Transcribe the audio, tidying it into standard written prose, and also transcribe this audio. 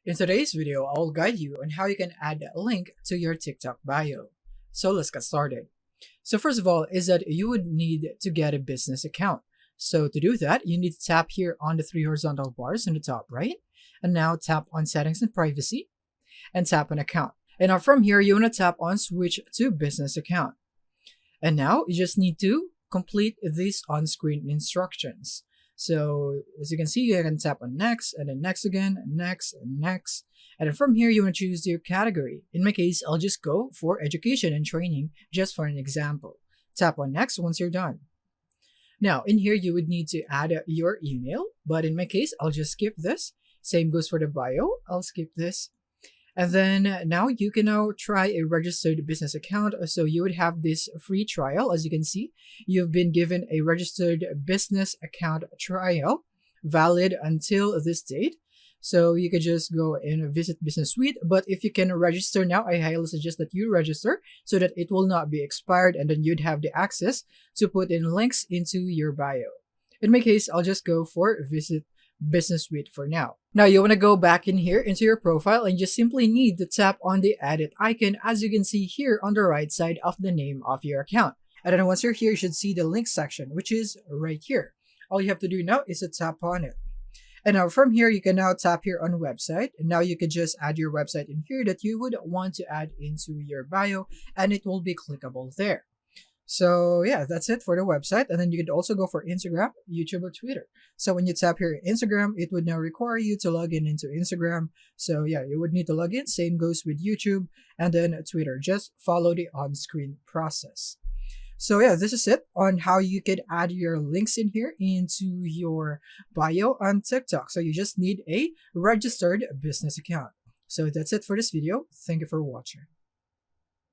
In today's video, I'll guide you on how you can add a link to your TikTok bio. So let's get started. So first of all is that you would need to get a business account. So to do that, you need to tap here on the three horizontal bars in the top right, and now tap on settings and privacy, and tap on account. And now from here, you want to tap on switch to business account. And now you just need to complete these on-screen instructions. So as you can see, you can tap on next, and then next again, and next, and next. And then from here, you want to choose your category. In my case, I'll just go for education and training, just for an example. Tap on next once you're done. Now, in here, you would need to add your email, but in my case, I'll just skip this. Same goes for the bio. I'll skip this. And then now you can now try a registered business account. So you would have this free trial. As you can see, you've been given a registered business account trial valid until this date. So you could just go and visit Business Suite. But if you can register now, I highly suggest that you register so that it will not be expired, and then you'd have the access to put in links into your bio. In my case, I'll just go for visit Business Suite for now. Now you want to go back in here into your profile and just simply need to tap on the edit icon, as you can see here on the right side of the name of your account. And then once you're here, you should see the link section, which is right here. All you have to do now is to tap on it. And now from here, you can now tap here on website. And now you can just add your website in here that you would want to add into your bio, and it will be clickable there. So yeah, that's it for the website. And then you could also go for Instagram, YouTube, or Twitter. So when you tap here Instagram, it would now require you to log in into Instagram. So yeah, you would need to log in. Same goes with YouTube and then Twitter. Just follow the on-screen process. So yeah, this is it on how you could add your links in here into your bio on TikTok. So you just need a registered business account. So that's it for this video. Thank you for watching.